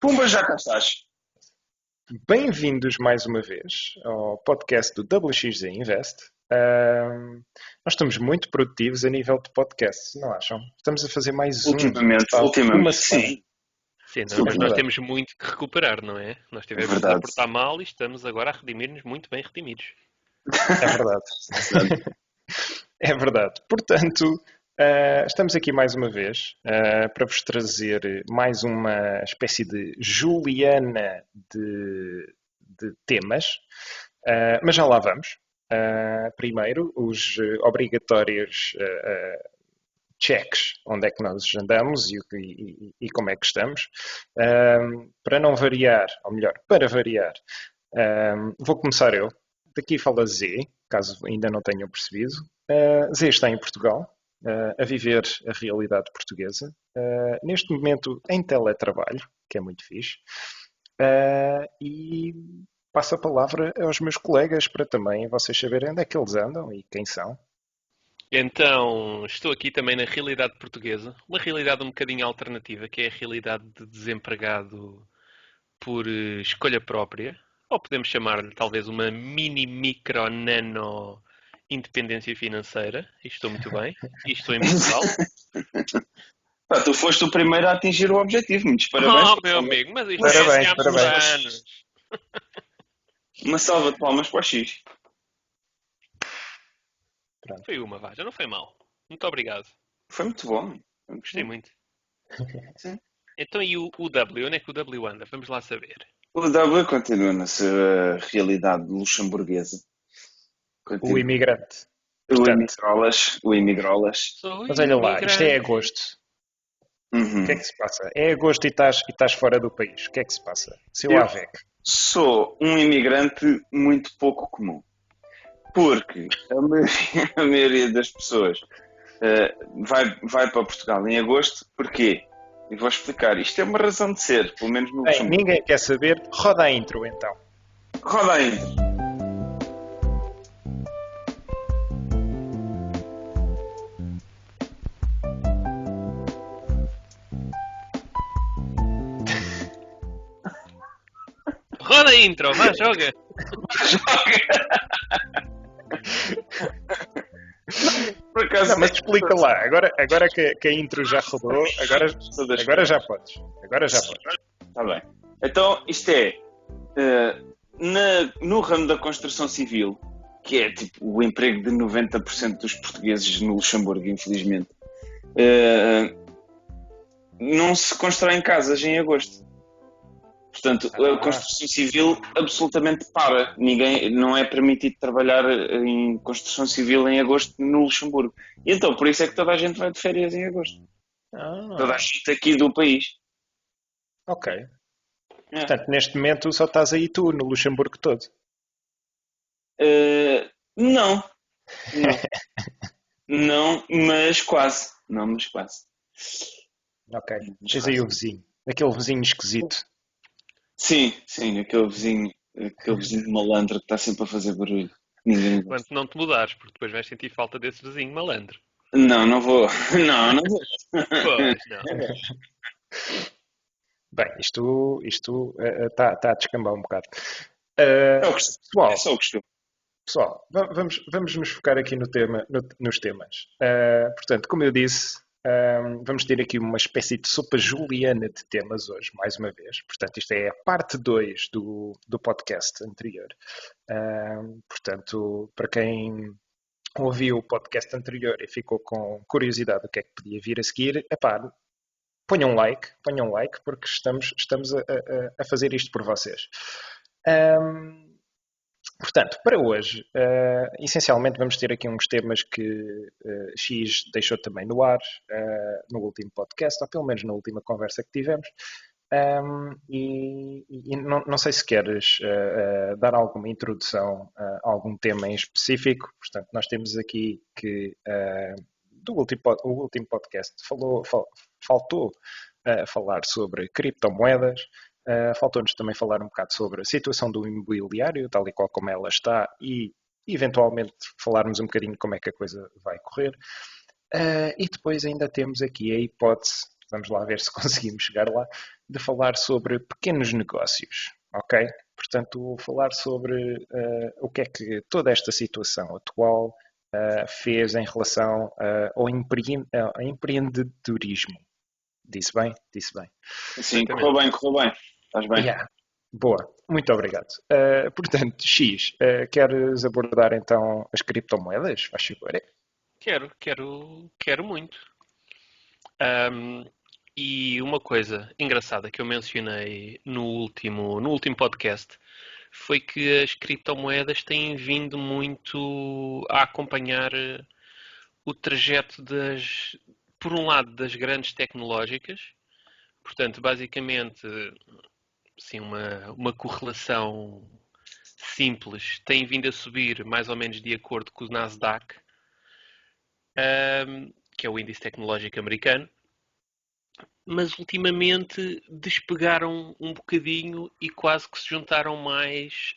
Pumba, já cá estás. Bem-vindos mais uma vez ao podcast do WXZ Invest. Nós estamos muito produtivos a nível de podcasts, não acham? Estamos a fazer mais um total, uma Ultimamente, semana. sim. Sim, Sim, é mas nós verdade. temos muito que recuperar, não é? Nós É tivemos-nos a verdade. portar mal e estamos agora a redimir-nos muito bem redimidos. É verdade. É verdade. Portanto, estamos aqui mais uma vez para vos trazer mais uma espécie de Juliana de temas, mas já lá vamos. Primeiro, os obrigatórios checks, onde é que nós andamos e como é que estamos. Para não variar, ou melhor, para variar, vou começar eu. Daqui fala Z, caso ainda não tenham percebido. Z está em Portugal, a viver a realidade portuguesa, neste momento em teletrabalho, que é muito fixe, e passo a palavra aos meus colegas para também vocês saberem onde é que eles andam e quem são. Então, estou aqui também na realidade portuguesa, uma realidade um bocadinho alternativa, que é a realidade de desempregado por escolha própria, ou podemos chamar-lhe talvez uma mini, micro, nano independência financeira. E estou muito bem. E estou em Portugal. Pá, tu foste o primeiro a atingir o objetivo. Muitos parabéns. Oh, meu amigo, mas isto Parabéns, é há por parabéns. anos. Uma salva de palmas para o X. Pronto. Foi uma, vá, já não foi mal. Muito obrigado. Foi muito bom. Gostei muito. Sim. Então e o W? Onde é que o W anda? Vamos lá saber. O W continua na sua realidade luxemburguesa. O Continua. imigrante. O Portanto, imigrolas. O imigrolas. Sou mas olha lá, imigrante. isto é agosto. O que é que se passa? É agosto e estás fora do país. O que é que se passa? Seu Eu- AVEC. Sou um imigrante muito pouco comum. Porque a maioria das pessoas vai para Portugal em agosto. Porquê? E vou explicar. Isto é uma razão de ser, pelo menos no Bem, Luxemburgo. ninguém quer saber. Roda a intro então. Roda ainda. Roda a intro, vá, joga. Por acaso, Não, mas explica lá. Agora que a intro já rodou, agora já podes. Agora já podes. Está bem. Então, isto é no ramo da construção civil, que é tipo o emprego de 90% dos portugueses no Luxemburgo, infelizmente, não se constroem casas em agosto. Portanto, a construção civil absolutamente para. Não é permitido trabalhar em construção civil em agosto no Luxemburgo. E então, por isso é que toda a gente vai de férias em agosto. Toda a gente aqui do país. Ok. É. Portanto, neste momento só estás aí tu, no Luxemburgo todo. Não. Não, mas quase. Não, mas quase. Ok. Tens aí o vizinho. Aquele vizinho esquisito. Sim, aquele vizinho malandro que está sempre a fazer barulho. Ninguém gosta. Enquanto não te mudares, porque depois vais sentir falta desse vizinho malandro. Não vou. Não vou. Pois, não. Bem, isto está a descambar um bocado. É o costume. Pessoal, É só o costume. Pessoal, vamos nos focar aqui nos temas. Portanto, como eu disse, vamos ter aqui uma espécie de sopa juliana de temas hoje, mais uma vez. Portanto, isto é a parte 2 do podcast anterior. Portanto, para quem ouviu o podcast anterior e ficou com curiosidade do que é que podia vir a seguir, epá, ponham um like, porque estamos a fazer isto por vocês. Portanto, para hoje, essencialmente vamos ter aqui uns temas que X deixou também no ar no último podcast, ou pelo menos na última conversa que tivemos. E não sei se queres dar alguma introdução a algum tema em específico. Portanto, nós temos aqui que o último podcast faltou falar sobre criptomoedas. Faltou-nos também falar um bocado sobre a situação do imobiliário, tal e qual como ela está, e eventualmente falarmos um bocadinho como é que a coisa vai correr. E depois ainda temos aqui a hipótese, vamos lá ver se conseguimos chegar lá, de falar sobre pequenos negócios, ok? Portanto, vou falar sobre o que é que toda esta situação atual fez em relação ao empreendedorismo. Disse bem? Disse bem. Sim, Perfeitamente. correu bem. Estás bem. Yeah. Boa, muito obrigado. Portanto, X, queres abordar então as criptomoedas? Faz favor. Quero muito. Ahm, e uma coisa engraçada que eu mencionei no último podcast foi que as criptomoedas têm vindo muito a acompanhar o trajeto por um lado, das grandes tecnológicas. Portanto, basicamente, sim, uma correlação simples tem vindo a subir mais ou menos de acordo com o Nasdaq, que é o índice tecnológico americano, mas ultimamente despegaram um bocadinho e quase que se juntaram mais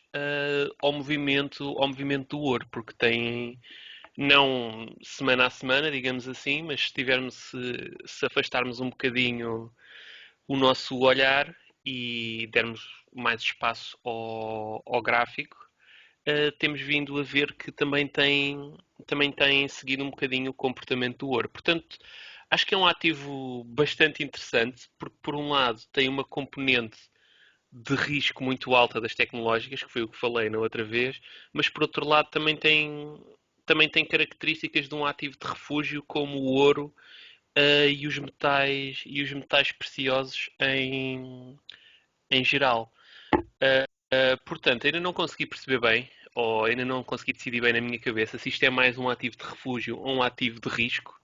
ao movimento do ouro, porque têm, não semana a semana, digamos assim, mas se afastarmos um bocadinho o nosso olhar e dermos mais espaço ao gráfico, temos vindo a ver que também tem seguido um bocadinho o comportamento do ouro. Portanto, acho que é um ativo bastante interessante, porque por um lado tem uma componente de risco muito alta das tecnológicas, que foi o que falei na outra vez, mas por outro lado também tem características de um ativo de refúgio como o ouro e os metais preciosos em geral. Portanto, ainda não consegui perceber bem, ou ainda não consegui decidir bem na minha cabeça se isto é mais um ativo de refúgio ou um ativo de risco.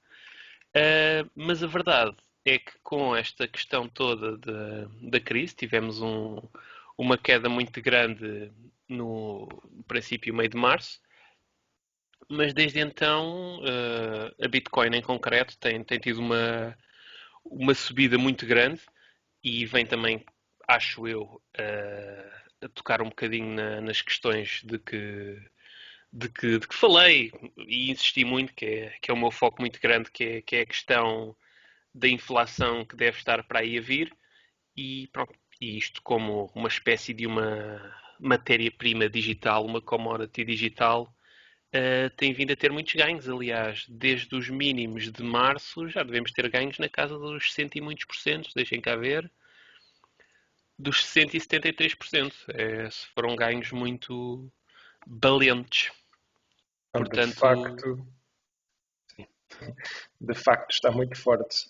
Mas a verdade é que com esta questão toda da crise, tivemos uma queda muito grande no princípio, meio de março, mas desde então a Bitcoin em concreto tem tido uma subida muito grande e vem também, acho eu, a tocar um bocadinho nas questões de que falei e insisti muito, que é o meu foco muito grande, que é a questão da inflação que deve estar para aí a vir e, pronto, e isto como uma espécie de uma matéria-prima digital, uma commodity digital, tem vindo a ter muitos ganhos. Aliás, desde os mínimos de março já devemos ter ganhos na casa dos 60 e muitos por cento, deixem cá ver, dos 173%. Foram ganhos muito valentes. De Portanto, facto, de facto está muito forte.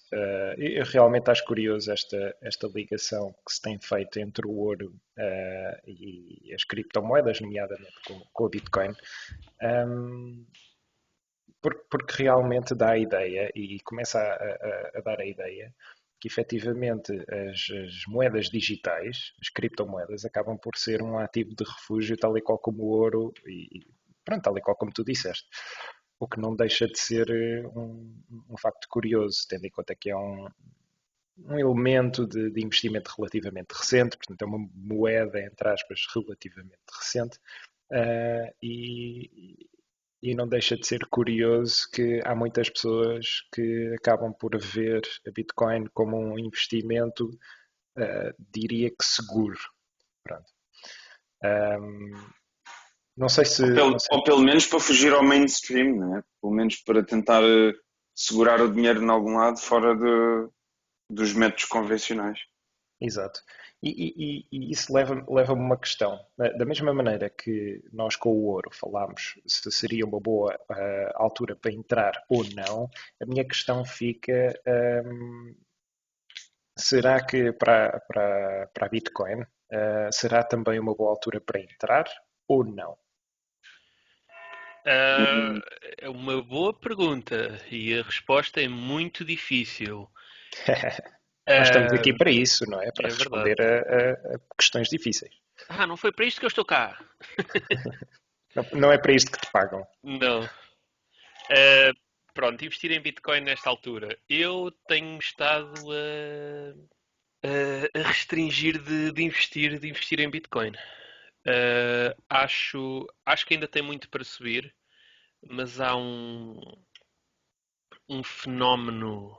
Eu realmente acho curioso esta ligação que se tem feito entre o ouro e as criptomoedas, nomeadamente com o Bitcoin, porque realmente dá a ideia e começa a dar a ideia que efetivamente as moedas digitais, as criptomoedas, acabam por ser um ativo de refúgio, tal e qual como o ouro e pronto, tal e qual como tu disseste. O que não deixa de ser um facto curioso, tendo em conta que é um elemento de investimento relativamente recente, portanto é uma moeda, entre aspas, relativamente recente, e não deixa de ser curioso que há muitas pessoas que acabam por ver a Bitcoin como um investimento, diria que seguro. Pronto. Não sei se. Não sei. Ou pelo menos para fugir ao mainstream, né? Pelo menos para tentar segurar o dinheiro em algum lado fora dos métodos convencionais. Exato. E isso leva-me a uma questão. Da mesma maneira que nós com o ouro falámos se seria uma boa altura para entrar ou não, a minha questão fica: será que para a Bitcoin será também uma boa altura para entrar ou não? ah, é uma boa pergunta e a resposta é muito difícil. Nós estamos aqui Ah, para isso, não é? Para é verdade. responder a questões difíceis. Não foi para isto que eu estou cá. Não é para isto que te pagam. Não. Ah, pronto, investir em Bitcoin nesta altura. Eu tenho estado a restringir de investir em Bitcoin. Acho que ainda tem muito para subir, mas há um fenómeno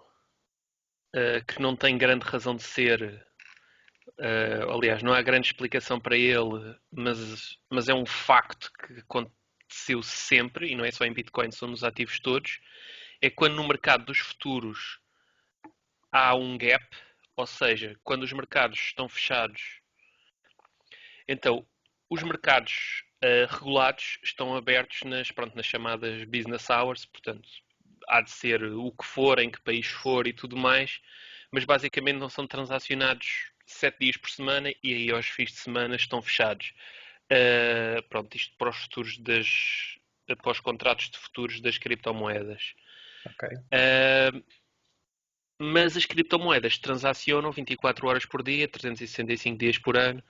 que não tem grande razão de ser aliás, não há grande explicação para ele, mas é um facto que aconteceu sempre, e não é só em Bitcoin, são nos ativos todos, é quando no mercado dos futuros há um gap, ou seja, quando os mercados estão fechados. Então, os mercados regulados estão abertos nas chamadas business hours, portanto, há de ser o que for, em que país for e tudo mais, mas basicamente não são transacionados 7 dias por semana e aí aos fins de semana estão fechados. Isto para os futuros para os contratos de futuros das criptomoedas. Ok. Mas as criptomoedas transacionam 24 horas por dia, 365 dias por ano.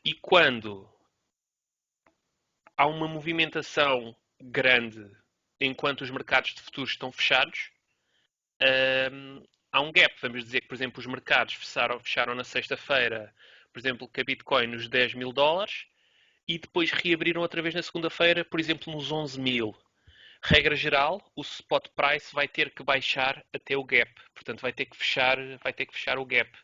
E quando há uma movimentação grande enquanto os mercados de futuros estão fechados, há um gap. Vamos dizer que, por exemplo, os mercados fecharam na sexta-feira, por exemplo, com a Bitcoin nos 10 mil dólares e depois reabriram outra vez na segunda-feira, por exemplo, nos 11 mil. Regra geral, o spot price vai ter que baixar até o gap. Portanto, vai ter que fechar o gap.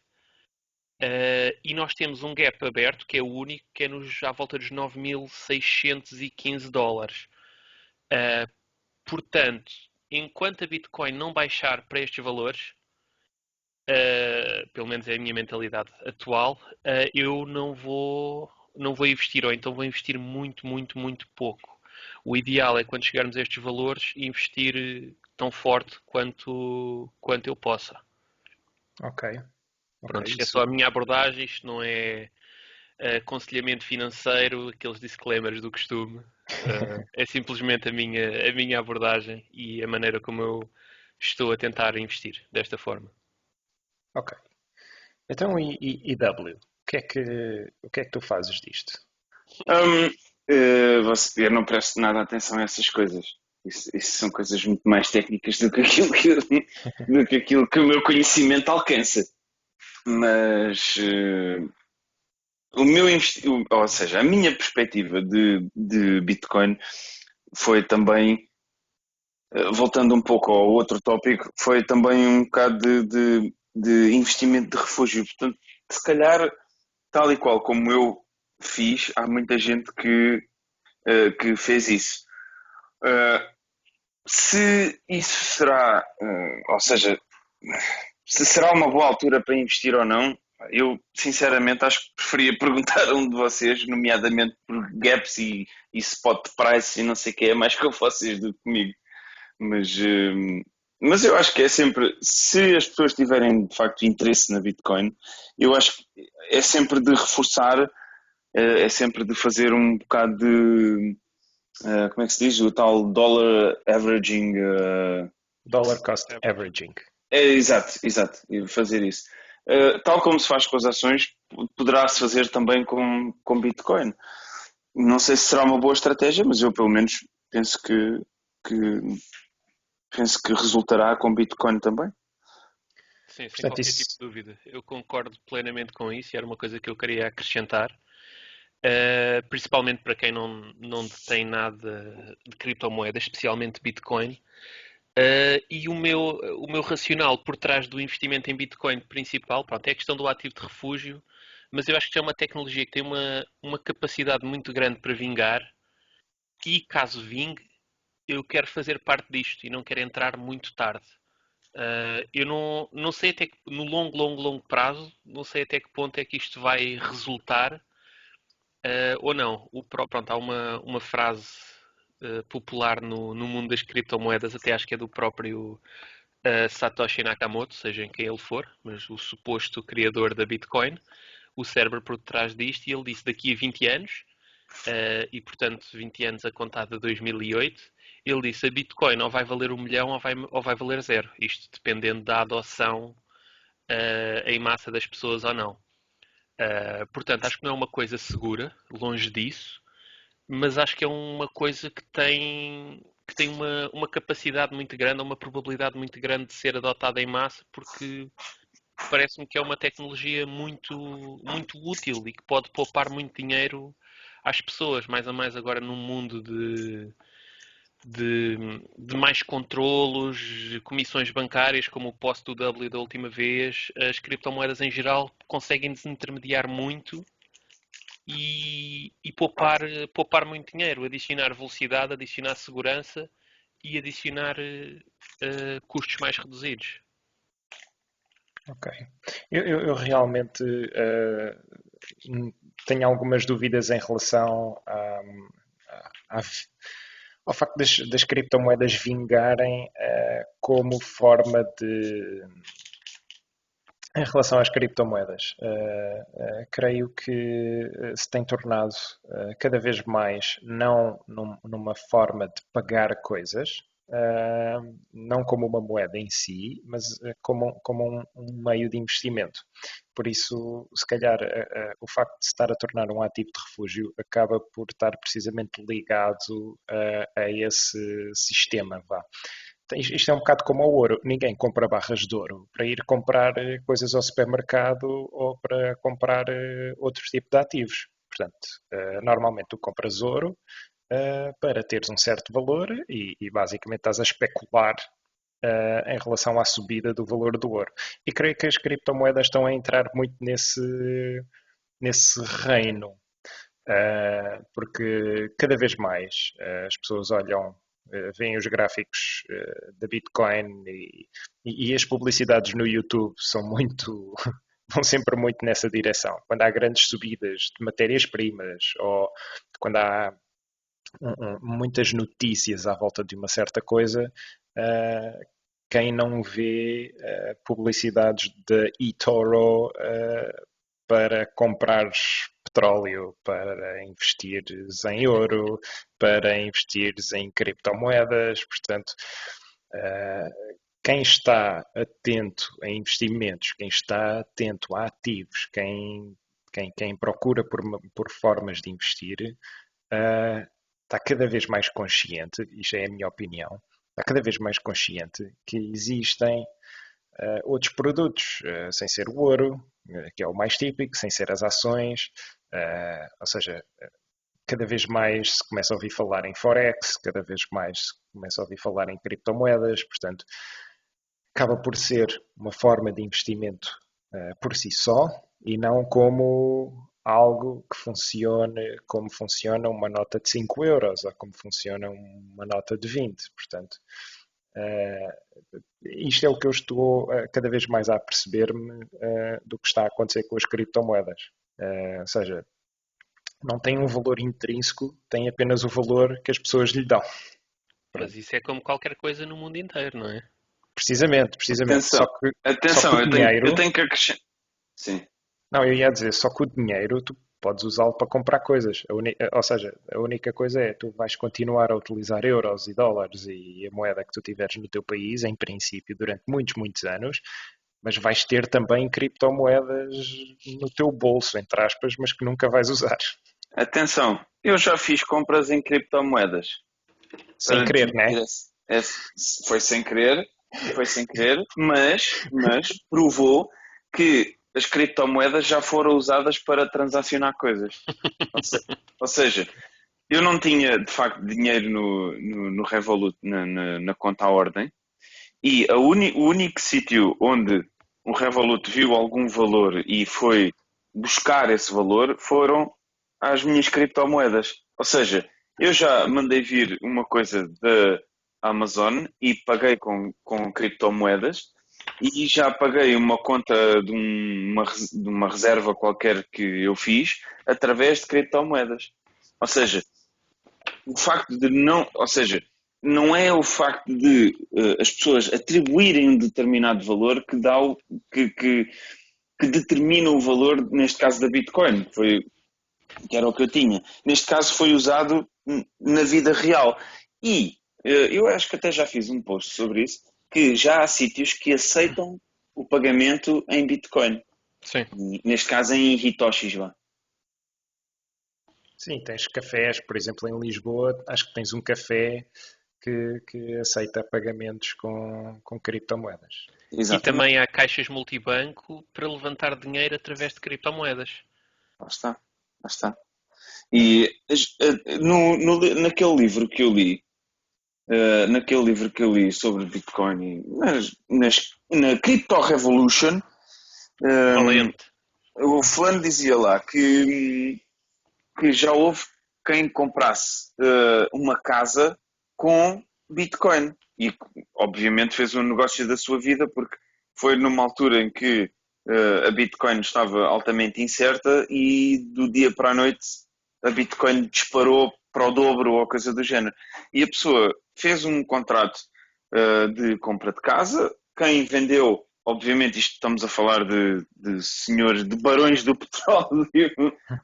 E nós temos um gap aberto, que é o único, que é à volta dos 9.615 dólares. Portanto, enquanto a Bitcoin não baixar para estes valores, pelo menos é a minha mentalidade atual, eu não vou investir, ou então vou investir muito, muito, muito pouco. O ideal é quando chegarmos a estes valores, investir tão forte quanto eu possa. Ok. Pronto, isto é só a minha abordagem, isto não é aconselhamento financeiro, aqueles disclaimers do costume. É simplesmente a minha abordagem e a maneira como eu estou a tentar investir desta forma. Ok. Então, e W? O que é que tu fazes disto? Eu não presto nada atenção a essas coisas. Isso são coisas muito mais técnicas do que aquilo que o meu conhecimento alcança. Mas ou seja, a minha perspectiva de Bitcoin foi também, voltando um pouco ao outro tópico, foi também um bocado de investimento de refúgio. Portanto, se calhar, tal e qual como eu fiz, há muita gente que fez isso. Se isso será, ou seja, se será uma boa altura para investir ou não, eu sinceramente acho que preferia perguntar a um de vocês, nomeadamente por gaps e spot price e não sei o que é mais que vocês do que comigo. Mas eu acho que é sempre, se as pessoas tiverem de facto interesse na Bitcoin, eu acho que é sempre de reforçar, é sempre de fazer um bocado de, como é que se diz? O tal dollar averaging. Dollar cost averaging. Exato, e fazer isso. Tal como se faz com as ações, poderá-se fazer também com Bitcoin. Não sei se será uma boa estratégia, mas eu pelo menos penso que resultará com Bitcoin também. Sim, sem qualquer tipo de dúvida. Eu concordo plenamente com isso e era uma coisa que eu queria acrescentar. Principalmente para quem não detém nada de criptomoedas, especialmente Bitcoin. E o meu racional por trás do investimento em Bitcoin principal, pronto, é a questão do ativo de refúgio, mas eu acho que é uma tecnologia que tem uma capacidade muito grande para vingar e caso vingue, eu quero fazer parte disto e não quero entrar muito tarde. Eu não sei até que, no longo prazo, não sei até que ponto é que isto vai resultar ou não. Pronto, há uma frase popular no mundo das criptomoedas, até acho que é do próprio Satoshi Nakamoto, seja em quem ele for, mas o suposto criador da Bitcoin, o cérebro por trás disto, e ele disse daqui a 20 anos, e portanto 20 anos a contar de 2008, ele disse a Bitcoin ou vai valer 1 milhão ou vai valer zero, isto dependendo da adoção em massa das pessoas ou não. Portanto, acho que não é uma coisa segura, longe disso, mas acho que é uma coisa que tem uma capacidade muito grande, uma probabilidade muito grande de ser adotada em massa, porque parece-me que é uma tecnologia muito, muito útil e que pode poupar muito dinheiro às pessoas, mais a mais agora num mundo de mais controlos, comissões bancárias, como o POS2W da última vez, as criptomoedas em geral conseguem desintermediar muito e poupar muito dinheiro, adicionar velocidade, adicionar segurança e adicionar custos mais reduzidos. Ok. Eu realmente tenho algumas dúvidas em relação à- ao facto das criptomoedas vingarem como forma de. Em relação às criptomoedas, creio que se tem tornado cada vez mais não numa forma de pagar coisas, não como uma moeda em si, mas como um meio de investimento. Por isso, se calhar, o facto de se estar a tornar um ativo de refúgio acaba por estar precisamente ligado a esse sistema, vá. Isto é um bocado como o ouro. Ninguém compra barras de ouro para ir comprar coisas ao supermercado ou para comprar outro tipo de ativos. Portanto, normalmente tu compras ouro para teres um certo valor e basicamente estás a especular em relação à subida do valor do ouro. E creio que as criptomoedas estão a entrar muito nesse reino, porque cada vez mais as pessoas olham, veem os gráficos da Bitcoin e as publicidades no YouTube são muito, vão sempre muito nessa direção. Quando há grandes subidas de matérias-primas ou quando há muitas notícias à volta de uma certa coisa, quem não vê publicidades de eToro para comprar petróleo, para investires em ouro, para investires em criptomoedas. Portanto, quem está atento a investimentos, quem está atento a ativos, quem procura por formas de investir, está cada vez mais consciente, isto é a minha opinião, está cada vez mais consciente que existem outros produtos, sem ser o ouro, que é o mais típico, sem ser as ações, ou seja, cada vez mais se começa a ouvir falar em Forex, cada vez mais se começa a ouvir falar em criptomoedas, portanto, acaba por ser uma forma de investimento por si só e não como algo que funcione como funciona uma nota de 5 euros ou como funciona uma nota de 20. Portanto, isto é o que eu estou cada vez mais a perceber-me do que está a acontecer com as criptomoedas. Ou seja, não tem um valor intrínseco, tem apenas o valor que as pessoas lhe dão. Mas isso é como qualquer coisa no mundo inteiro, não é? Precisamente. Atenção, Só que o dinheiro. eu tenho que acrescentar. Sim. Não, eu ia dizer, só que o dinheiro tu podes usá-lo para comprar coisas. Ou seja, a única coisa é tu vais continuar a utilizar euros e dólares e a moeda que tu tiveres no teu país, em princípio, durante muitos, muitos anos, mas vais ter também criptomoedas no teu bolso, entre aspas, mas que nunca vais usar. Atenção, eu já fiz compras em criptomoedas. Sem Para querer, né? foi sem querer, mas provou que as criptomoedas já foram usadas para transacionar coisas. Ou seja, eu não tinha de facto dinheiro no Revolut, na conta à ordem, e o único sítio onde o Revolut viu algum valor e foi buscar esse valor foram as minhas criptomoedas. Ou seja, eu já mandei vir uma coisa da Amazon e paguei com criptomoedas e já paguei uma conta de uma reserva qualquer que eu fiz através de criptomoedas. Ou seja, o facto de não, ou seja, não é o facto de as pessoas atribuírem um determinado valor que dá que determina o valor, neste caso da Bitcoin, que era o que eu tinha. Neste caso foi usado na vida real. E eu acho que até já fiz um post sobre isso, que já há sítios que aceitam o pagamento em Bitcoin. Sim. Neste caso em Hitoshis. Sim, tens cafés, por exemplo, em Lisboa, acho que tens um café que aceita pagamentos com criptomoedas. E Exatamente. também há caixas multibanco para levantar dinheiro através de criptomoedas. Lá está. Lá está. E naquele livro que eu li, naquele livro que eu li sobre Bitcoin, na Crypto Revolution, Valente. o fulano dizia lá que já houve quem comprasse uma casa com Bitcoin e obviamente fez um negócio da sua vida porque foi numa altura em que a Bitcoin estava altamente incerta e do dia para a noite a Bitcoin disparou para o dobro ou coisa do género. E a pessoa fez um contrato de compra de casa, quem vendeu, obviamente isto estamos a falar de senhores, de barões do petróleo,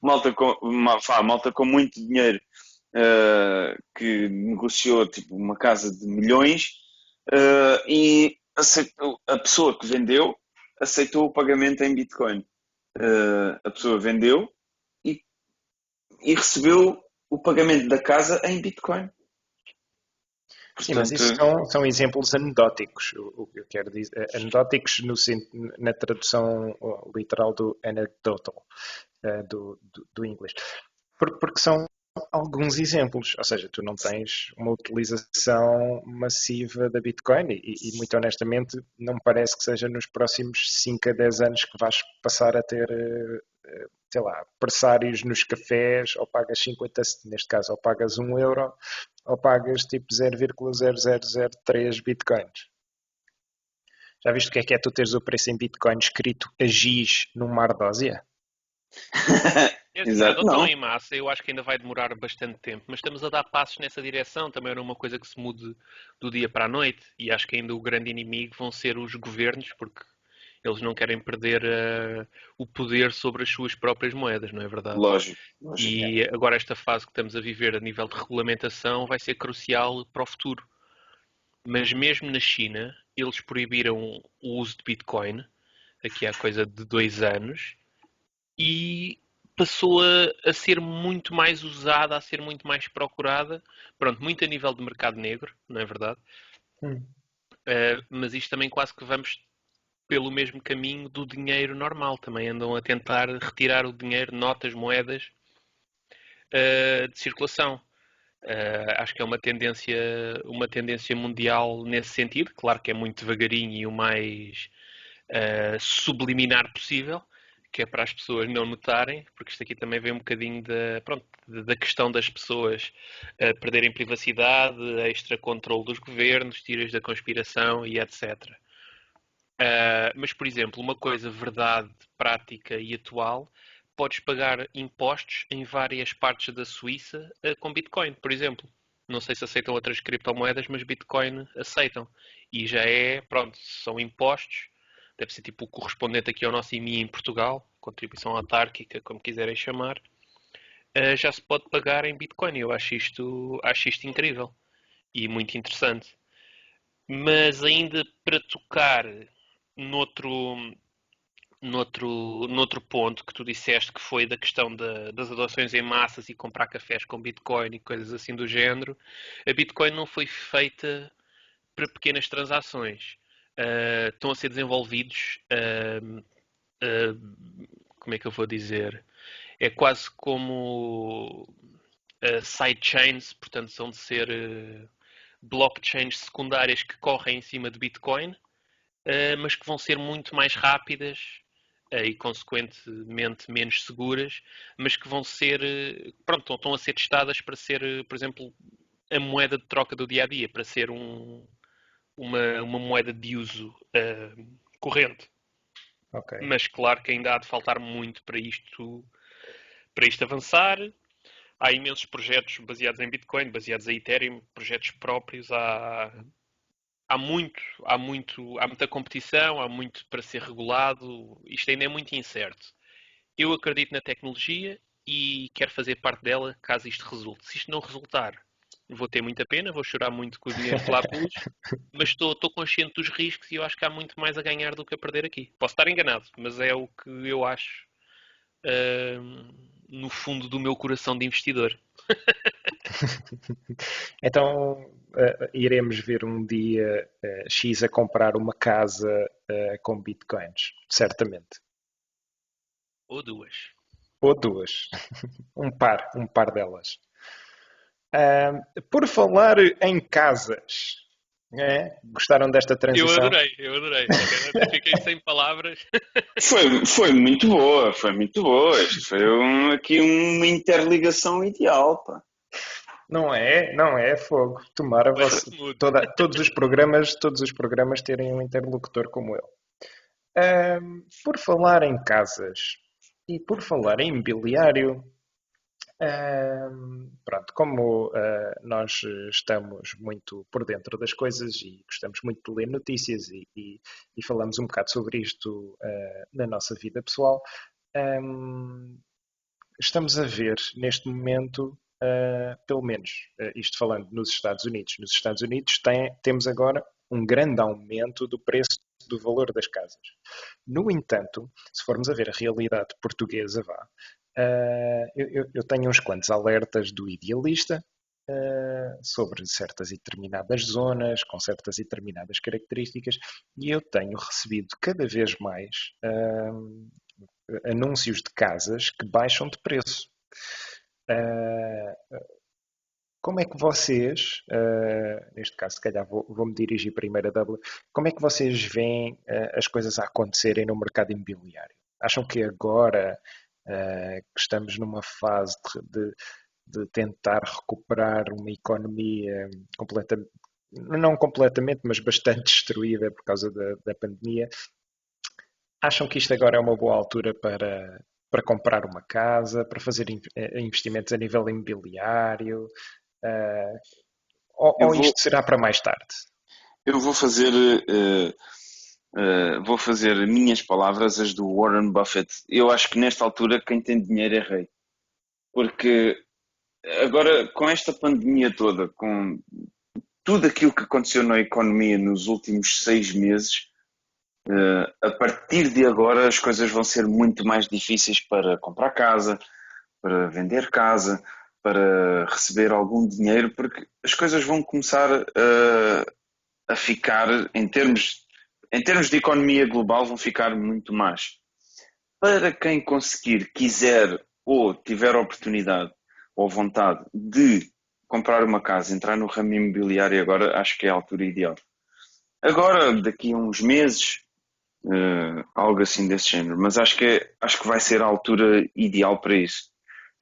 malta com muito dinheiro que negociou tipo, uma casa de milhões e a pessoa que vendeu aceitou o pagamento em Bitcoin. A pessoa vendeu e, e recebeu o pagamento da casa em Bitcoin. Sim, mas Portanto, isso são exemplos anedóticos. O que eu quero dizer, anedóticos na tradução literal do anecdotal, do inglês. Porque são alguns exemplos, ou seja, tu não tens uma utilização massiva da Bitcoin e muito honestamente não me parece que seja nos próximos 5 a 10 anos que vais passar a ter, sei lá, pressários nos cafés, ou pagas 50, neste caso, ou pagas 1 euro, ou pagas tipo 0,0003 Bitcoins. Já viste o que é tu teres o preço em Bitcoin escrito a giz num mar de Ósia? Essa exato, adoção não. em massa eu acho que ainda vai demorar bastante tempo, mas estamos a dar passos nessa direção. Também era uma coisa que se mude do dia para a noite e acho que ainda o grande inimigo vão ser os governos, porque eles não querem perder o poder sobre as suas próprias moedas, não é verdade? Lógico, lógico. E agora esta fase que estamos a viver a nível de regulamentação vai ser crucial para o futuro. Mas mesmo na China, eles proibiram o uso de Bitcoin, aqui há coisa de 2 anos, e passou a ser muito mais usada, a ser muito mais procurada. Pronto, muito a nível de mercado negro, não é verdade? Hum. Mas isto também quase que vamos pelo mesmo caminho do dinheiro normal. Também andam a tentar retirar o dinheiro, notas, moedas, de circulação. Acho que é uma tendência mundial nesse sentido. Claro que é muito devagarinho e o mais subliminar possível, que é para as pessoas não notarem, porque isto aqui também vem um bocadinho da questão das pessoas perderem privacidade, extra controle dos governos, teorias da conspiração e etc. Mas, por exemplo, uma coisa verdade, prática e atual, podes pagar impostos em várias partes da Suíça com Bitcoin, por exemplo. Não sei se aceitam outras criptomoedas, mas Bitcoin aceitam. E já é, pronto, são impostos. Deve ser tipo o correspondente aqui ao nosso IMI em Portugal, contribuição autárquica, como quiserem chamar. Já se pode pagar em Bitcoin. Eu acho isto incrível e muito interessante. Mas ainda para tocar noutro, noutro ponto que tu disseste que foi da questão das adoções em massas e comprar cafés com Bitcoin e coisas assim do género, a Bitcoin não foi feita para pequenas transações. Estão a ser desenvolvidos, como é que eu vou dizer? É quase como sidechains, portanto, são de ser blockchains secundárias que correm em cima de Bitcoin, mas que vão ser muito mais rápidas e consequentemente menos seguras, mas que vão ser, pronto, estão a ser testadas para ser, por exemplo, a moeda de troca do dia a dia, para ser uma moeda de uso corrente. Ok. Mas claro que ainda há de faltar muito para isto avançar. Há imensos projetos baseados em Bitcoin, baseados em Ethereum, projetos próprios. Há muita competição, há muito para ser regulado. Isto ainda é muito incerto. Eu acredito na tecnologia e quero fazer parte dela caso isto resulte. Se isto não resultar, vou ter muita pena, vou chorar muito com o dinheiro que lá pus, mas estou consciente dos riscos e eu acho que há muito mais a ganhar do que a perder aqui. Posso estar enganado, mas é o que eu acho no fundo do meu coração de investidor. Então, iremos ver um dia X a comprar uma casa com bitcoins, certamente. Ou duas. Ou duas. Um par delas. Por falar em casas, gostaram desta transição? Eu adorei. Até fiquei sem palavras. Foi muito boa, foi muito boa. Isto foi aqui uma interligação ideal, pá. Não é fogo. Tomara Foi smooth. todos os programas terem um interlocutor como eu. Por falar em casas e por falar em imobiliário, pronto, como nós estamos muito por dentro das coisas e gostamos muito de ler notícias e falamos um bocado sobre isto na nossa vida pessoal, estamos a ver neste momento, pelo menos isto falando nos Estados Unidos. Nos Estados Unidos temos agora um grande aumento do preço do valor das casas. No entanto, se formos a ver a realidade portuguesa, eu tenho uns quantos alertas do Idealista sobre certas e determinadas zonas, com certas e determinadas características, e eu tenho recebido cada vez mais anúncios de casas que baixam de preço. Como é que vocês, neste caso se calhar vou-me dirigir primeiro a Dublin, como é que vocês veem as coisas a acontecerem no mercado imobiliário? Acham que agora que estamos numa fase de tentar recuperar uma economia completamente, não completamente, mas bastante destruída por causa da pandemia, acham que isto agora é uma boa altura para comprar uma casa, para fazer investimentos a nível imobiliário? Eu Ou vou, isto será para mais tarde? eu vou fazer minhas palavras, as do Warren Buffett. Eu acho que nesta altura quem tem dinheiro é rei. Porque agora, com esta pandemia toda, com tudo aquilo que aconteceu na economia nos últimos 6 meses, a partir de agora as coisas vão ser muito mais difíceis para comprar casa, para vender casa, para receber algum dinheiro, porque as coisas vão começar a ficar, em termos de economia global, vão ficar muito más. Para quem conseguir, quiser ou tiver a oportunidade ou vontade de comprar uma casa, entrar no ramo imobiliário agora, acho que é a altura ideal. Agora, daqui a uns meses, algo assim desse género, mas acho que vai ser a altura ideal para isso,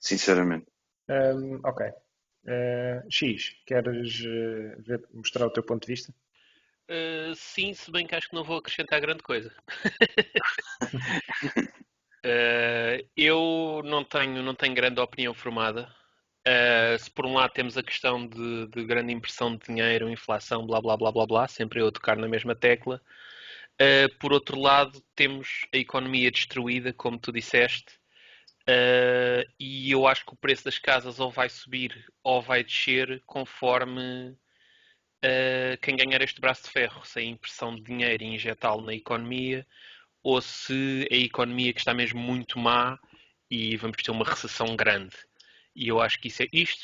sinceramente. Ok. X, queres mostrar o teu ponto de vista? Sim, se bem que acho que não vou acrescentar grande coisa. Eu não tenho grande opinião formada. Se por um lado temos a questão de grande impressão de dinheiro, inflação, blá blá blá blá blá, sempre eu a tocar na mesma tecla. Por outro lado, temos a economia destruída, como tu disseste, e eu acho que o preço das casas ou vai subir ou vai descer conforme quem ganhar este braço de ferro, se a impressão de dinheiro e injetá-lo na economia, ou se a economia que está mesmo muito má e vamos ter uma recessão grande. E eu acho que isso é isto.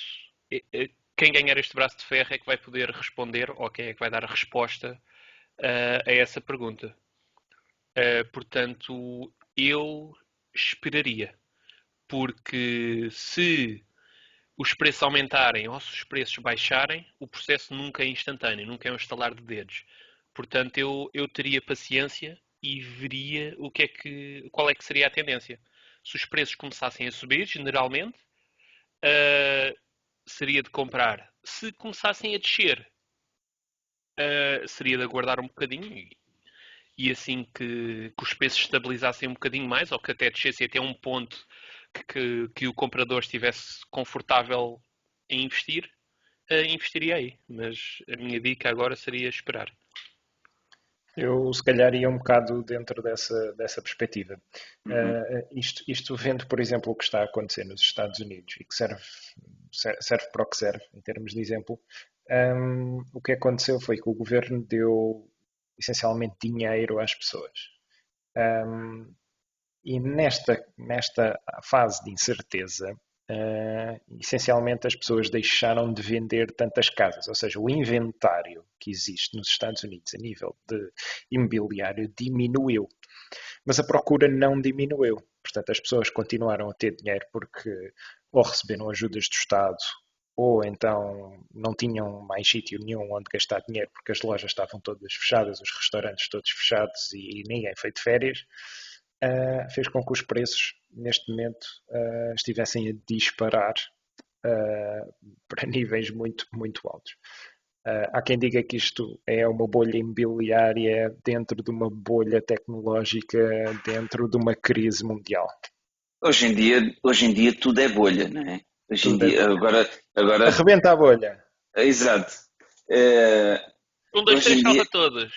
Quem ganhar este braço de ferro é que vai poder responder, ou quem é que vai dar a resposta a essa pergunta. Portanto, eu esperaria, porque se os preços aumentarem ou se os preços baixarem, o processo nunca é instantâneo, nunca é um estalar de dedos. Portanto, eu teria paciência e veria qual é que seria a tendência. Se os preços começassem a subir, generalmente, seria de comprar. Se começassem a descer, seria de aguardar um bocadinho e assim que os preços estabilizassem um bocadinho mais, ou que até descessem até um ponto que o comprador estivesse confortável em investir, investiria aí. Mas a minha dica agora seria esperar. Eu, se calhar, ia um bocado dentro dessa perspectiva. Uhum. Isto vendo, por exemplo, o que está a acontecer nos Estados Unidos e que serve para o que serve, em termos de exemplo, o que aconteceu foi que o governo deu essencialmente dinheiro às pessoas. E nesta fase de incerteza, essencialmente as pessoas deixaram de vender tantas casas, ou seja, o inventário que existe nos Estados Unidos a nível de imobiliário diminuiu, mas a procura não diminuiu. Portanto, as pessoas continuaram a ter dinheiro porque ou receberam ajudas do Estado ou então não tinham mais sítio nenhum onde gastar dinheiro porque as lojas estavam todas fechadas, os restaurantes todos fechados e ninguém foi de férias, fez com que os preços neste momento estivessem a disparar para níveis muito, muito altos. Há quem diga que isto é uma bolha imobiliária dentro de uma bolha tecnológica, dentro de uma crise mundial. Hoje em dia tudo é bolha, não é? Hoje em Tudo é dia, bolha. agora, Arrebenta a bolha. exato. Eh, Um, dois, Hoje três, em dia, salva todos.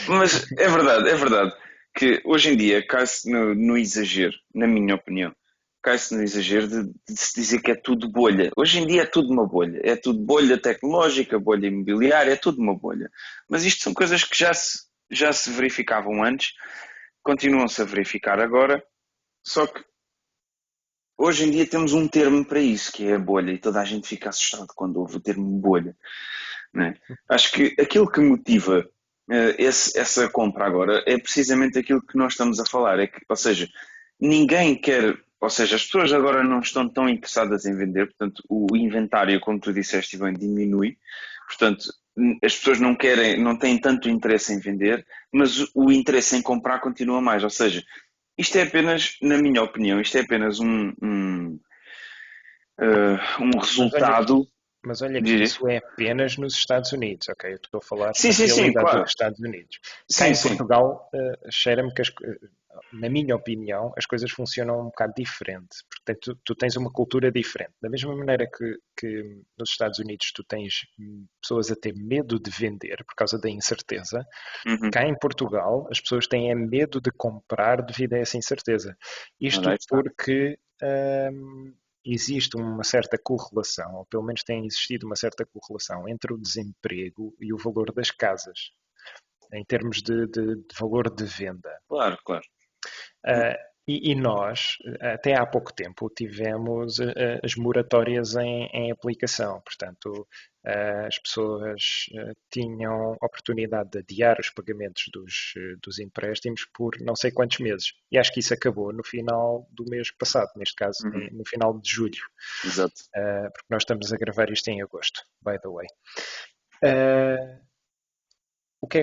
mas é verdade que hoje em dia cai-se no exagero, na minha opinião. Cai-se no exagero de se dizer que é tudo bolha. Hoje em dia é tudo uma bolha. É tudo bolha tecnológica, bolha imobiliária, é tudo uma bolha. Mas isto são coisas que já se verificavam antes, continuam-se a verificar agora, só que hoje em dia temos um termo para isso, que é a bolha, e toda a gente fica assustado quando ouve o termo bolha. Não é? Acho que aquilo que motiva essa compra agora é precisamente aquilo que nós estamos a falar, é que, ou seja, ninguém quer, ou seja, as pessoas agora não estão tão interessadas em vender, portanto o inventário, como tu disseste bem, diminui, portanto as pessoas não querem, não têm tanto interesse em vender, mas o interesse em comprar continua mais, ou seja, isto é apenas, na minha opinião, isto é apenas um Mas olha, resultado mas olha que de... isso é apenas nos Estados Unidos, ok? Eu estou a falar Sim, na sim, sim, realidade claro. dos Estados Unidos. Cá Sim, em sim. Portugal, cheira-me que, na minha opinião, as coisas funcionam um bocado diferente. Portanto, tu tens uma cultura diferente. Da mesma maneira que nos Estados Unidos tu tens pessoas a ter medo de vender por causa da incerteza, Uhum. cá em Portugal as pessoas têm medo de comprar devido a essa incerteza. Ora, Isto aí está. porque existe uma certa correlação, ou pelo menos tem existido uma certa correlação entre o desemprego e o valor das casas, em termos de valor de venda. Claro, claro. E nós, até há pouco tempo, tivemos as moratórias em aplicação. Portanto, as pessoas tinham oportunidade de adiar os pagamentos dos empréstimos por não sei quantos meses. E acho que isso acabou no final do mês passado, neste caso, Uhum. no final de julho. Exato. Porque nós estamos a gravar isto em agosto, by the way. Uh, o que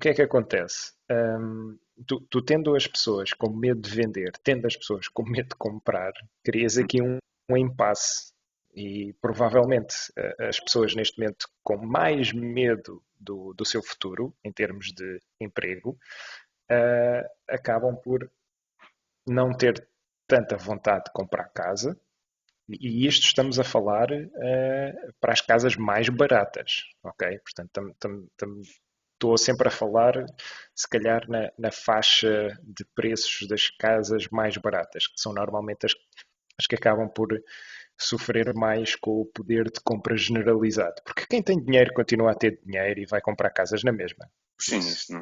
é que acontece? Tu tendo as pessoas com medo de vender, tendo as pessoas com medo de comprar, crias aqui um impasse. E provavelmente as pessoas neste momento com mais medo do seu futuro, em termos de emprego, acabam por não ter tanta vontade de comprar casa. E isto estamos a falar para as casas mais baratas, ok? Portanto, estou sempre a falar, se calhar, na faixa de preços das casas mais baratas, que são normalmente as que acabam por sofrer mais com o poder de compra generalizado. Porque quem tem dinheiro continua a ter dinheiro e vai comprar casas na mesma. Por Sim, isso, isso não.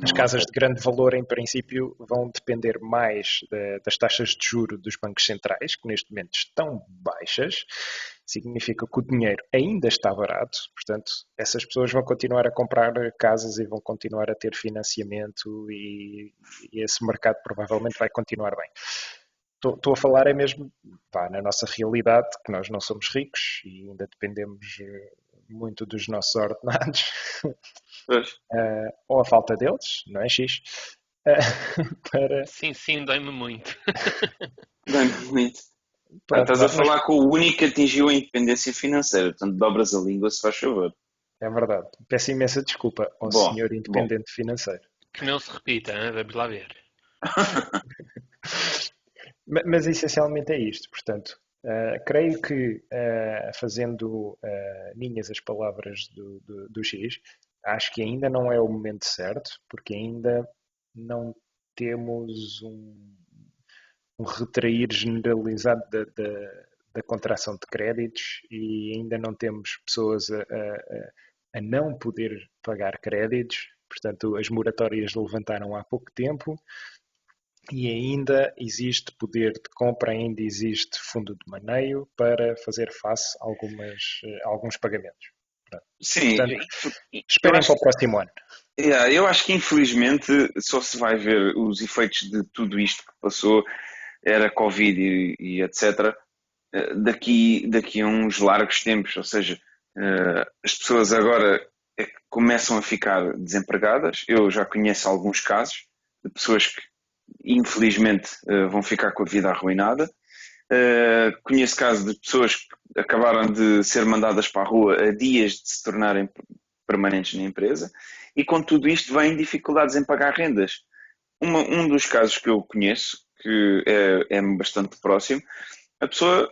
as Não casas afeta. de grande valor, em princípio, vão depender mais das taxas de juro dos bancos centrais, que neste momento estão baixas. Significa que o dinheiro ainda está barato, portanto, essas pessoas vão continuar a comprar casas e vão continuar a ter financiamento e esse mercado provavelmente vai continuar bem. Estou a falar é mesmo na nossa realidade, que nós não somos ricos e ainda dependemos muito dos nossos ordenados. Pois. Ou a falta deles, não é X? Para, Sim, sim, dói-me muito. Bem, muito. pronto, Estás a mas falar com o único que atingiu a independência financeira, portanto dobras a língua se faz favor. é verdade. Peço imensa desculpa ao Bom, senhor bom. independente financeiro. Que não se repita, hein? Vamos lá ver. Mas essencialmente é isto. Portanto, creio que, fazendo minhas as palavras do X, acho que ainda não é o momento certo, porque ainda não temos um retrair generalizado da contração de créditos e ainda não temos pessoas a não poder pagar créditos. Portanto, as moratórias levantaram há pouco tempo e ainda existe poder de compra, ainda existe fundo de maneio para fazer face a alguns pagamentos. Sim, Portanto, eu esperem acho, para o próximo ano. eu acho que infelizmente só se vai ver os efeitos de tudo isto que passou, era Covid e etc., daqui a uns largos tempos, ou seja, as pessoas agora é que começam a ficar desempregadas. Eu já conheço alguns casos de pessoas que infelizmente vão ficar com a vida arruinada. Conheço casos de pessoas que acabaram de ser mandadas para a rua a dias de se tornarem permanentes na empresa, e com tudo isto vêm dificuldades em pagar rendas. Um dos casos que eu conheço, que é bastante próximo, a pessoa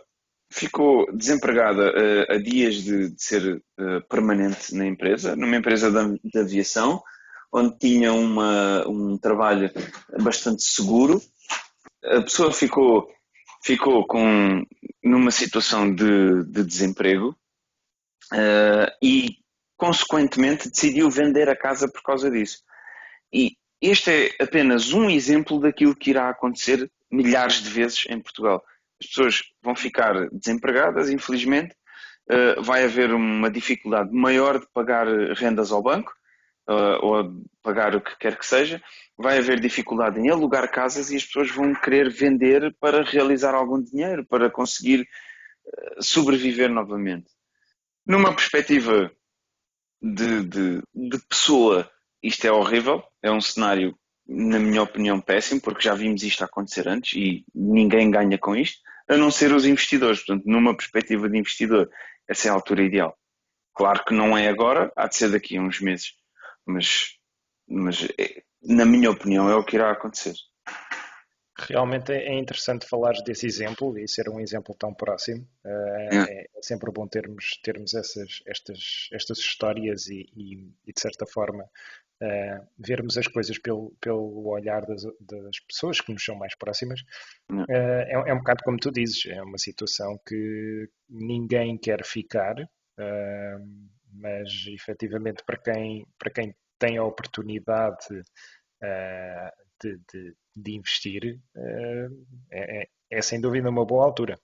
ficou desempregada a dias de ser permanente na empresa, numa empresa de aviação, onde tinha um trabalho bastante seguro. A pessoa ficou numa situação de desemprego e, consequentemente, decidiu vender a casa por causa disso. E este é apenas um exemplo daquilo que irá acontecer milhares de vezes em Portugal. As pessoas vão ficar desempregadas, infelizmente, vai haver uma dificuldade maior de pagar rendas ao banco, ou de pagar o que quer que seja, vai haver dificuldade em alugar casas e as pessoas vão querer vender para realizar algum dinheiro, para conseguir sobreviver novamente. Numa perspectiva de pessoa, isto é horrível, é um cenário, na minha opinião, péssimo, porque já vimos isto acontecer antes e ninguém ganha com isto, a não ser os investidores. Portanto, numa perspectiva de investidor, essa é a altura ideal. Claro que não é agora, há de ser daqui a uns meses, mas na minha opinião, é o que irá acontecer. Realmente é interessante falar desse exemplo e ser um exemplo tão próximo. É sempre bom termos estas histórias e, de certa forma, vermos as coisas pelo olhar das pessoas que nos são mais próximas. É um bocado como tu dizes, é uma situação que ninguém quer ficar, mas efetivamente para quem tem a oportunidade de investir, é sem dúvida uma boa altura.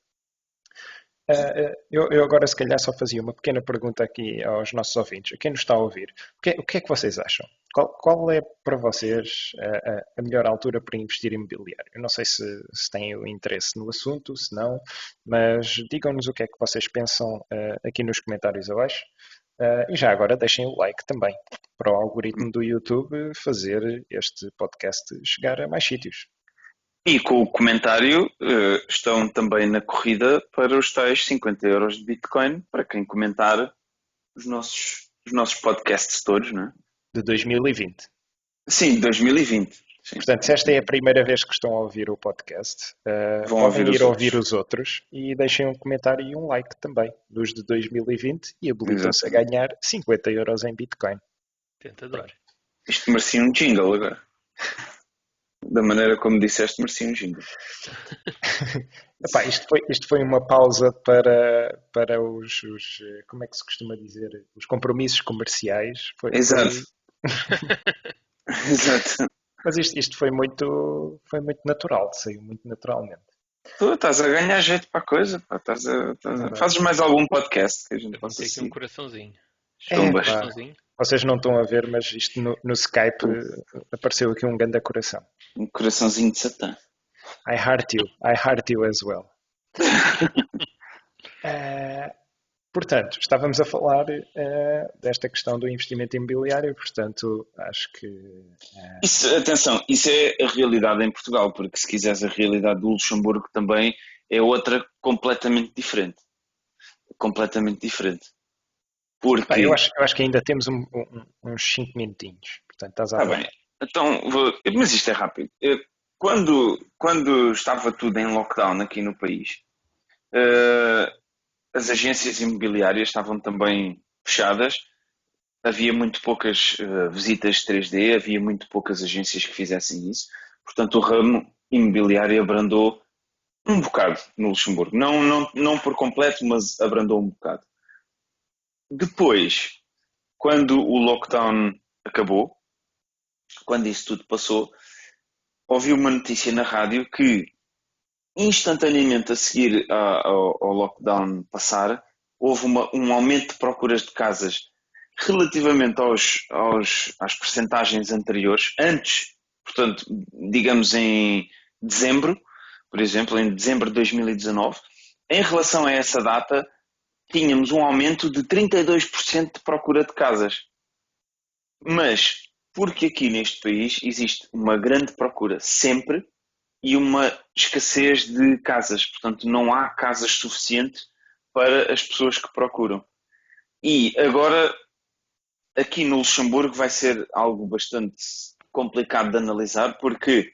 Eu agora se calhar só fazia uma pequena pergunta aqui aos nossos ouvintes, a quem nos está a ouvir. O que é que vocês acham? Qual é para vocês a melhor altura para investir em imobiliário? Eu não sei se têm o interesse no assunto, se não, mas digam-nos o que é que vocês pensam aqui nos comentários abaixo. E já agora deixem o like também, para o algoritmo do YouTube fazer este podcast chegar a mais sítios. E com o comentário estão também na corrida para os tais 50 euros de Bitcoin, para quem comentar os nossos podcasts todos, não é? De 2020. Sim, de 2020. Sim. Portanto, se esta é a primeira vez que estão a ouvir o podcast, podem ir ouvir os outros e deixem um comentário e um like também dos de 2020 e habilitam-se a ganhar 50 euros em Bitcoin. Tentador. Isto merecia um jingle agora. Da maneira como disseste, merecia um jingle. Epá, isto foi uma pausa para os como é que se costuma dizer, os compromissos comerciais. Exato. Exato. Mas isto foi muito natural, saiu muito naturalmente. Tu estás a ganhar jeito para a coisa, pá. Fazes mais algum podcast que a gente possa ter aqui seguir? um coraçãozinho. Vocês não estão a ver, mas isto no Skype apareceu aqui um grande coração. Um coraçãozinho de Satã. I heart you as well. Portanto, estávamos a falar desta questão do investimento imobiliário, portanto, acho que... Atenção, isso é a realidade em Portugal, porque se quiseres a realidade do Luxemburgo também é outra completamente diferente. Completamente diferente. Porque... eu acho que ainda temos uns 5 minutinhos, portanto, estás a ver. Bem. Então, mas isto é rápido. Quando estava tudo em lockdown aqui no país, as agências imobiliárias estavam também fechadas, havia muito poucas visitas 3D, havia muito poucas agências que fizessem isso, portanto o ramo imobiliário abrandou um bocado no Luxemburgo, não por completo, mas abrandou um bocado. Depois, quando o lockdown acabou, quando isso tudo passou, ouvi uma notícia na rádio que instantaneamente a seguir ao lockdown passar, houve um aumento de procuras de casas relativamente às percentagens anteriores, antes, portanto, digamos em dezembro, por exemplo, em dezembro de 2019, em relação a essa data, tínhamos um aumento de 32% de procura de casas. Mas, porque aqui neste país existe uma grande procura sempre e uma escassez de casas. Portanto, não há casas suficientes para as pessoas que procuram. E agora, aqui no Luxemburgo, vai ser algo bastante complicado de analisar, porque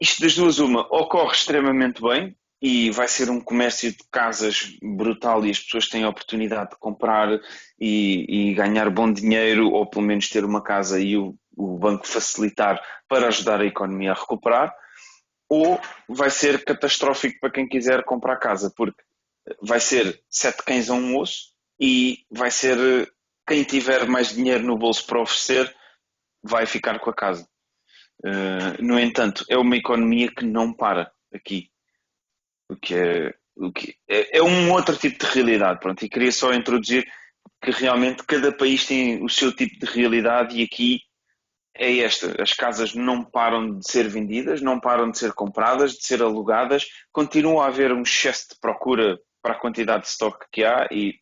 isto das duas uma ocorre extremamente bem e vai ser um comércio de casas brutal e as pessoas têm a oportunidade de comprar e ganhar bom dinheiro ou pelo menos ter uma casa e o banco facilitar para ajudar a economia a recuperar, ou vai ser catastrófico para quem quiser comprar casa, porque vai ser 7 cães a um osso e vai ser quem tiver mais dinheiro no bolso para oferecer vai ficar com a casa. No entanto, é uma economia que não para aqui, o que é um outro tipo de realidade. Pronto, e queria só introduzir que realmente cada país tem o seu tipo de realidade e aqui é esta. As casas não param de ser vendidas, não param de ser compradas, de ser alugadas, continua a haver um excesso de procura para a quantidade de estoque que há e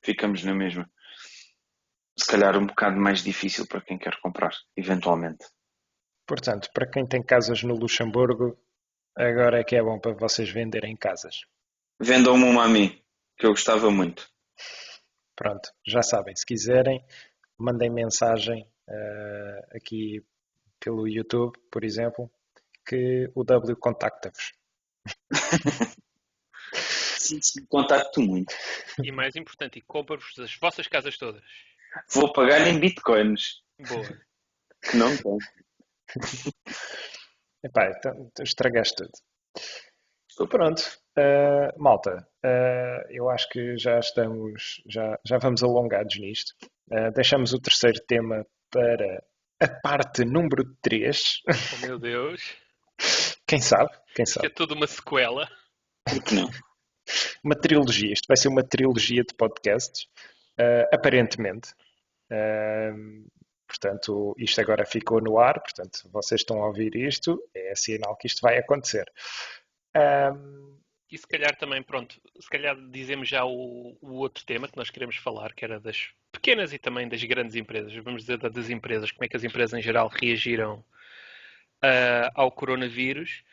ficamos na mesma. Se calhar um bocado mais difícil para quem quer comprar, eventualmente. Portanto, para quem tem casas no Luxemburgo, agora é que é bom para vocês venderem casas. Vendam-me uma a mim, que eu gostava muito. Pronto, já sabem, se quiserem, mandem mensagem aqui pelo YouTube, por exemplo, que o W contacta-vos. Sim, contacto muito. E mais importante, e compra-vos as vossas casas todas. Vou pagar em bitcoins. Boa. Que não tem. Epá, então estragaste tudo. Pronto, malta, eu acho que já estamos, já vamos alongados nisto. Deixamos o terceiro tema para a parte número 3. Oh meu Deus. Quem sabe? Isto é tudo uma sequela. Por que não? Uma trilogia. Isto vai ser uma trilogia de podcasts, aparentemente. Portanto, isto agora ficou no ar. Portanto, vocês estão a ouvir isto. É sinal que isto vai acontecer. E se calhar também, pronto, se calhar dizemos já o outro tema que nós queremos falar, que era das pequenas e também das grandes empresas. Vamos dizer das empresas, como é que as empresas em geral reagiram ao coronavírus.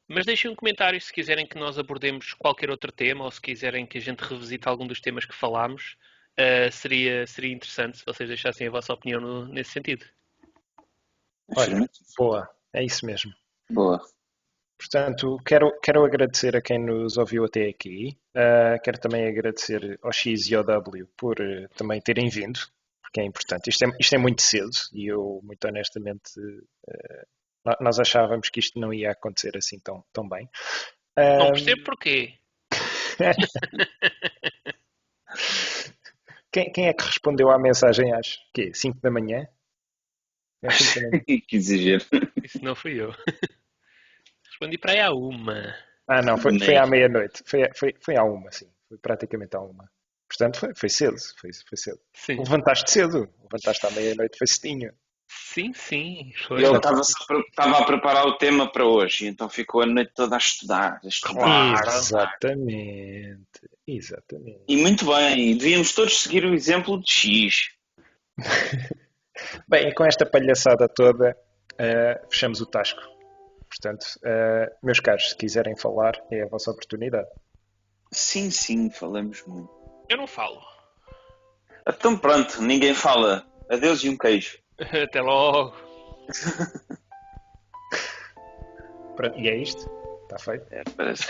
Mas deixem um comentário se quiserem que nós abordemos qualquer outro tema ou se quiserem que a gente revisite algum dos temas que falámos. Seria interessante se vocês deixassem a vossa opinião nesse sentido. Olha, boa, é isso mesmo. Boa. Portanto, quero agradecer a quem nos ouviu até aqui. Quero também agradecer ao X e ao W por também terem vindo, porque é importante. Isto é muito cedo e eu, muito honestamente, nós achávamos que isto não ia acontecer assim tão bem. Não percebo porquê. Quem é que respondeu à mensagem às 5 da manhã? Que exagero. Isso não fui eu. Respondi para aí à 1. Não, foi à meia-noite. Foi à 1, sim. Foi praticamente à 1. Portanto, foi cedo. Foi cedo. Sim. Levantaste cedo. Levantaste à meia-noite, foi cedinho. Sim. Foi. Ele estava a preparar o tema para hoje, então ficou a noite toda a estudar. Claro. Exatamente. E muito bem, e devíamos todos seguir o exemplo de X. Bem, e com esta palhaçada toda, fechamos o tasco. Portanto, meus caros, se quiserem falar, é a vossa oportunidade. Sim, falamos muito. Eu não falo. Então pronto, ninguém fala. Adeus e um queijo. Até logo. E é isto? Está feito? Parece.